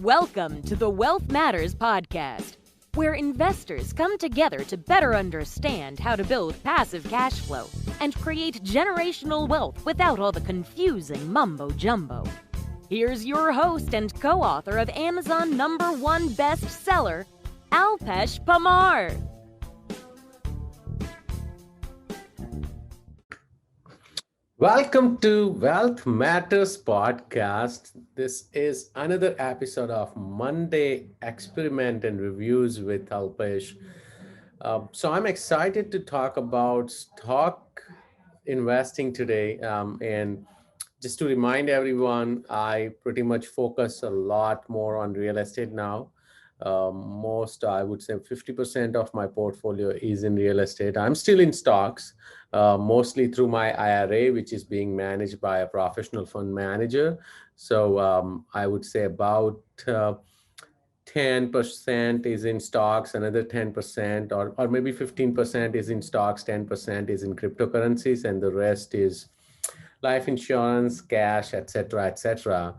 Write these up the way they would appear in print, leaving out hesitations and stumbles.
Welcome to the Wealth Matters podcast, where investors come together to better understand how to build passive cash flow and create generational wealth without all the confusing mumbo-jumbo. Here's your host and co-author of Amazon #1 bestseller, Alpesh Pamar. Welcome to Wealth Matters podcast. This is another episode of Monday Experiment and Reviews with Alpesh. So I'm excited to talk about stock investing today. And just to remind everyone, I pretty much focus a lot more on real estate now. I would say 50% of my portfolio is in real estate. I'm still in stocks, mostly through my IRA, which is being managed by a professional fund manager. So I would say about 10% is in stocks, another 10% or maybe 15% is in stocks, 10% is in cryptocurrencies, and the rest is life insurance, cash, etc., etc.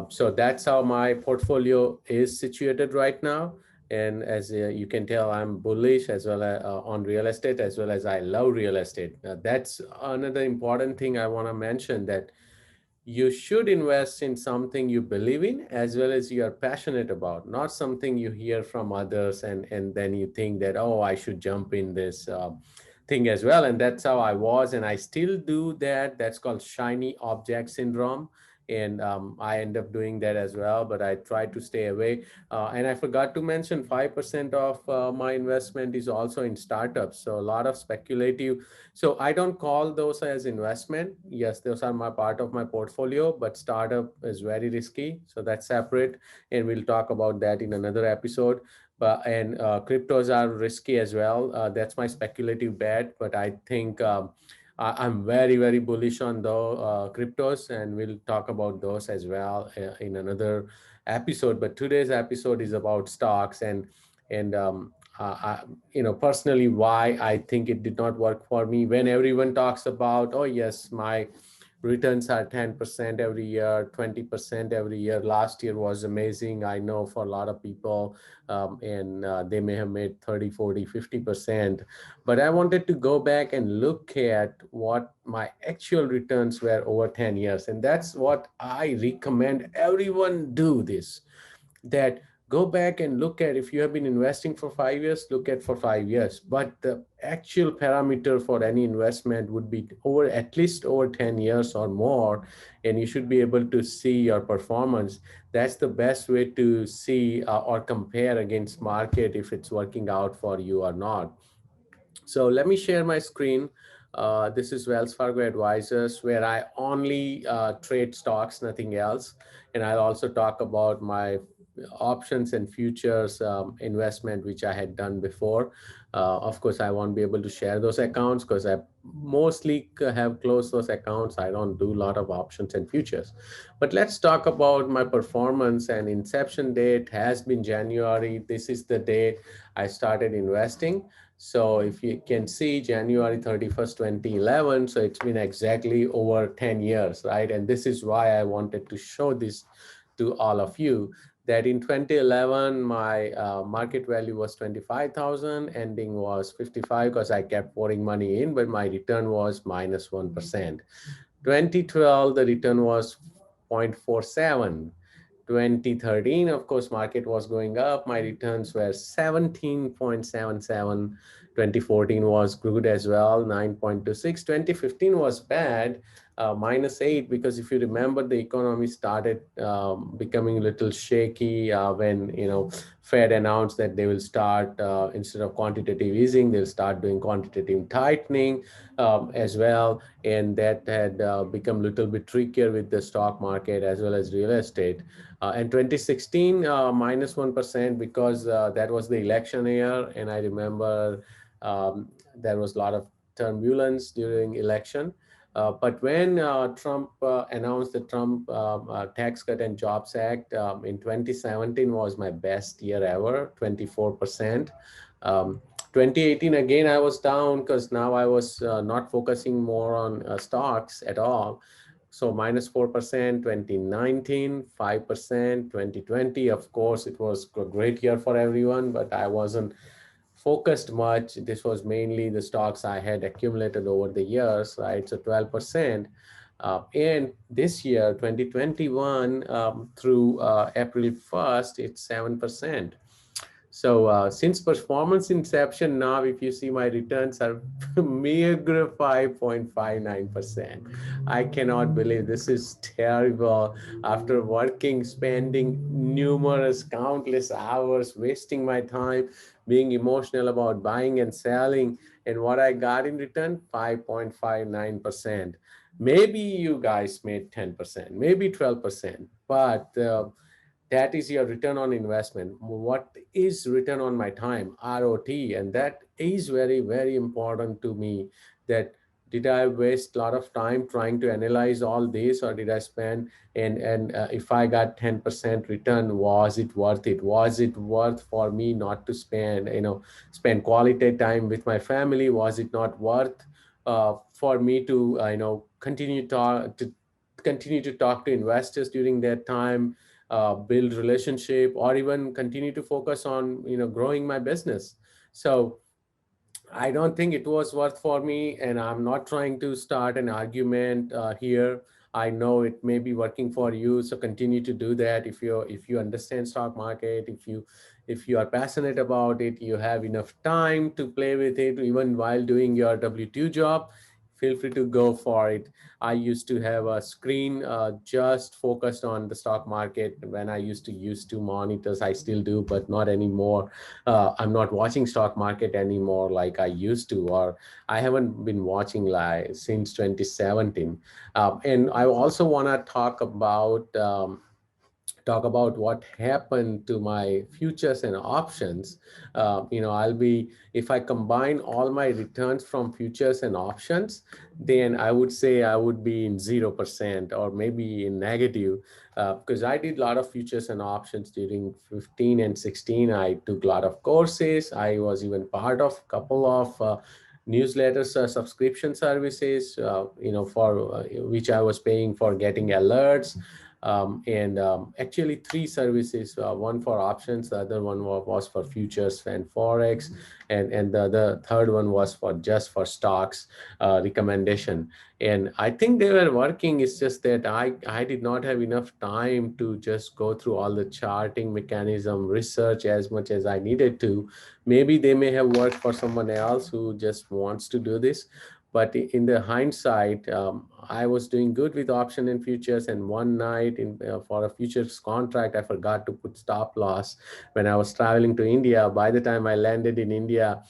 So that's how my portfolio is situated right now. And as you can tell, I'm bullish as well as, on real estate, as well as I love real estate. That's another important thing I want to mention, that you should invest in something you believe in as well as you are passionate about, not something you hear from others and then you think that, oh, I should jump in this thing as well. And that's how I was, and I still do that. That's called shiny object syndrome. And I end up doing that as well, but I try to stay away. And I forgot to mention 5% of my investment is also in startups. So a lot of speculative. So I don't call those as investment. Yes, those are my part of my portfolio, but startup is very risky. So that's separate. And we'll talk about that in another episode. And cryptos are risky as well. That's my speculative bet, but I think I'm very, very bullish on the cryptos, and we'll talk about those as well in another episode. But today's episode is about stocks and personally, why I think it did not work for me. When everyone talks about, oh yes, my returns are 10% every year, 20% every year. Last year was amazing. I know for a lot of people, and they may have made 30, 40, 50%. But I wanted to go back and look at what my actual returns were over 10 years. And that's what I recommend everyone do this, that go back and look at, if you have been investing for 5 years, look at for 5 years. But the actual parameter for any investment would be over at least over 10 years or more, and you should be able to see your performance. That's the best way to see or compare against market if it's working out for you or not. So let me share my screen. This is Wells Fargo Advisors, where I only trade stocks, nothing else. And I'll also talk about my options and futures investment, which I had done before. Of course, I won't be able to share those accounts because I mostly have closed those accounts. I don't do a lot of options and futures. But let's talk about my performance. And inception date has been January. This is the date I started investing. So if you can see, January 31st, 2011, so it's been exactly over 10 years, right? And this is why I wanted to show this to all of you, that in 2011, my market value was 25,000, ending was 55 because I kept pouring money in, but my return was minus 1%. 2012, the return was 0.47. 2013, of course, market was going up. My returns were 17.77. 2014 was good as well, 9.26. 2015 was bad, -8, because if you remember, the economy started becoming a little shaky when Fed announced that they will start, instead of quantitative easing, they'll start doing quantitative tightening as well, and that had become a little bit trickier with the stock market as well as real estate. And 2016 -1%, because that was the election year, and I remember there was a lot of turbulence during election. But when Trump announced the Trump Tax Cut and Jobs Act in 2017 was my best year ever, 24%. 2018, again, I was down because now I was not focusing more on stocks at all. So minus 4%, 2019, 5%, 2020. Of course, it was a great year for everyone, but I wasn't focused much. This was mainly the stocks I had accumulated over the years, right? So 12%. And this year, 2021, through April 1st, it's 7%. So since performance inception now, if you see my returns are meager 5.59%. I cannot believe this is terrible. After working, spending numerous, countless hours, wasting my time, being emotional about buying and selling, and what I got in return, 5.59%. Maybe you guys made 10%, maybe 12%, but that is your return on investment. What is return on my time, ROT? And that is very, very important to me. That did I waste a lot of time trying to analyze all this, or did I spend, and if I got 10% return, was it worth it? Was it worth for me not to spend, spend quality time with my family? Was it not worth for me to continue to talk to investors during that time, build relationship, or even continue to focus on growing my business? So I don't think it was worth for me, and I'm not trying to start an argument here. I know it may be working for you, so continue to do that. If you understand stock market, if you are passionate about it, you have enough time to play with it, even while doing your W-2 job, feel free to go for it. I used to have a screen just focused on the stock market when I used to use two monitors. I still do, but not anymore. I'm not watching stock market anymore like I used to, or I haven't been watching like since 2017. And I also want to talk about what happened to my futures and options. I'll be, if I combine all my returns from futures and options, then I would say I would be in 0% or maybe in negative, because I did a lot of futures and options during 15 and 16. I took a lot of courses. I was even part of a couple of newsletters, subscription services, for which I was paying for getting alerts, and actually three services, one for options, the other one was for futures and forex, and the third one was for just for stocks recommendation. And I think they were working. It's just that I did not have enough time to just go through all the charting mechanism research as much as I needed to. Maybe they may have worked for someone else who just wants to do this, but in the hindsight, I was doing good with option and futures. And one night for a futures contract, I forgot to put stop loss when I was traveling to India. By the time I landed in India,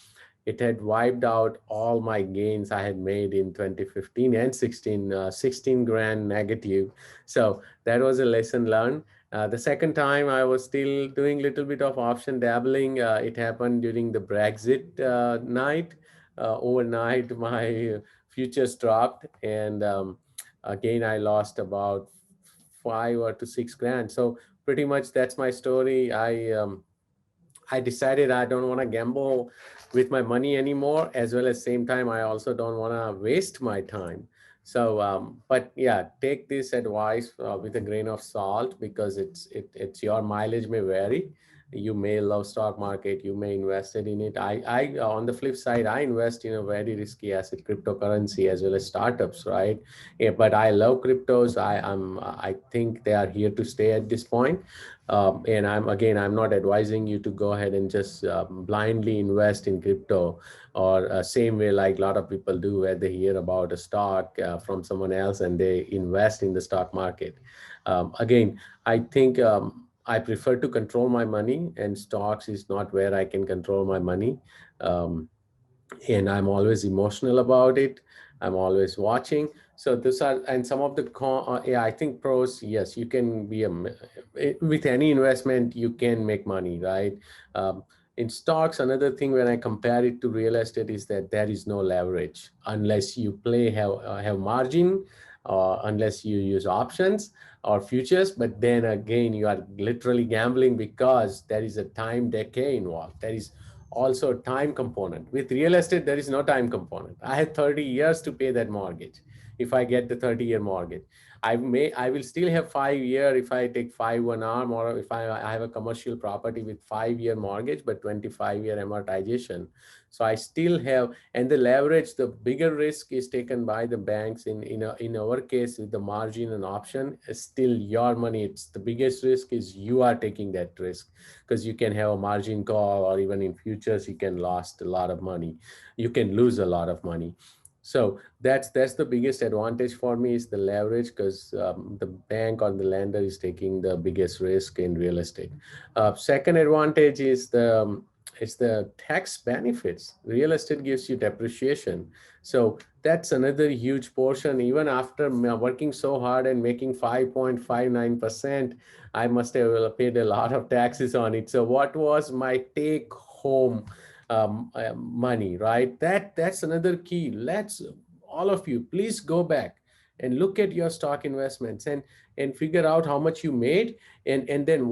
it had wiped out all my gains I had made in 2015 and 16, 16 grand negative. So that was a lesson learned. The second time I was still doing a little bit of option dabbling. It happened during the Brexit night. Overnight, my futures dropped, and again, I lost about 5 or 6 grand. So pretty much that's my story. I decided I don't want to gamble with my money anymore. As well as same time, I also don't want to waste my time. So, but yeah, take this advice with a grain of salt, because it's your mileage may vary. You may love stock market, you may invested in it. I on the flip side, I invest in a very risky asset, cryptocurrency, as well as startups, right? Yeah, but I love cryptos. I think they are here to stay at this point. And I'm not advising you to go ahead and just blindly invest in crypto, or same way like a lot of people do, where they hear about a stock from someone else and they invest in the stock market. Again, I think I prefer to control my money, and stocks is not where I can control my money. Um, and I'm always emotional about it. I'm always watching. So these are, and some of the yeah, I think pros. Yes, you can be with any investment you can make money, right? In stocks, another thing when I compare it to real estate is that there is no leverage unless you have margin, unless you use options or futures. But then again, you are literally gambling, because there is a time decay involved. There is also time component. With real estate, there is no time component. I have 30 years to pay that mortgage if I get the 30-year mortgage. I will still have 5 year if I take 5 1 arm, or if I have a commercial property with 5 year mortgage, but 25-year amortization. So I still have, and the leverage, the bigger risk is taken by the banks. In our case, with the margin and option, is still your money. It's the biggest risk is you are taking that risk, because you can have a margin call, or even in futures you can lost a lot of money. You can lose a lot of money. So that's the biggest advantage for me, is the leverage, because the bank or the lender is taking the biggest risk in real estate. Second advantage is the tax benefits. Real estate gives you depreciation, so that's another huge portion. Even after working so hard and making 5.59%, I must have paid a lot of taxes on it. So what was my take home money, right? That's another key. Let's, all of you, please go back and look at your stock investments, and figure out how much you made, and then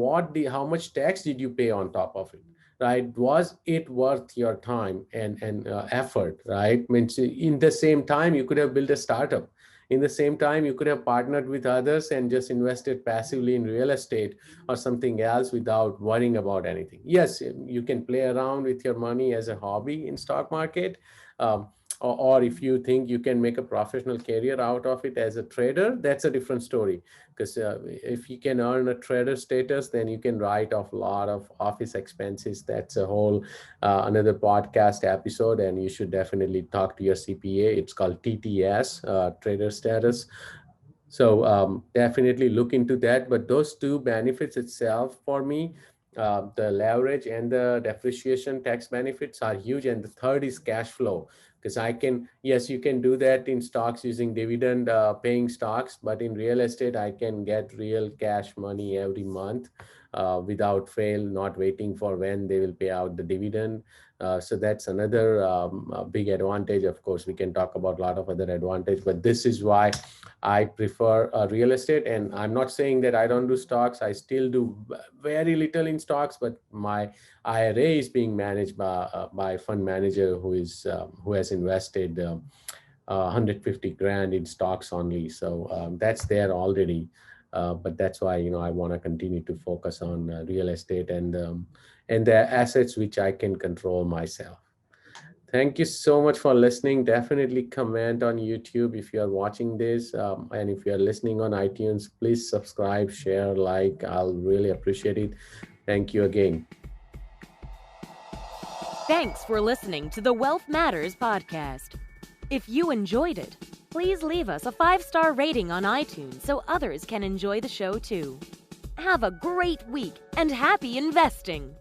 how much tax did you pay on top of it, right? Was it worth your time and effort, right? Means in the same time you could have built a startup. In the same time you could have partnered with others and just invested passively in real estate or something else without worrying about anything. Yes, you can play around with your money as a hobby in stock market, um, or if you think you can make a professional career out of it as a trader, that's a different story. Because if you can earn a trader status, then you can write off a lot of office expenses. That's a whole another podcast episode, and you should definitely talk to your CPA. It's called TTS, trader status. So definitely look into that. But those two benefits itself for me, the leverage and the depreciation tax benefits are huge. And the third is cash flow, because yes, you can do that in stocks using dividend paying stocks, but in real estate, I can get real cash money every month without fail, not waiting for when they will pay out the dividend. So that's another big advantage. Of course, we can talk about a lot of other advantage, but this is why I prefer real estate. And I'm not saying that I don't do stocks. I still do very little in stocks, but my IRA is being managed by a fund manager who has invested 150 grand in stocks only. So that's there already. But that's why I want to continue to focus on real estate and the assets which I can control myself. Thank you so much for listening. Definitely comment on YouTube if you are watching this. And if you are listening on iTunes, please subscribe, share, like. I'll really appreciate it. Thank you again. Thanks for listening to the Wealth Matters podcast. If you enjoyed it, please leave us a 5-star rating on iTunes so others can enjoy the show too. Have a great week and happy investing!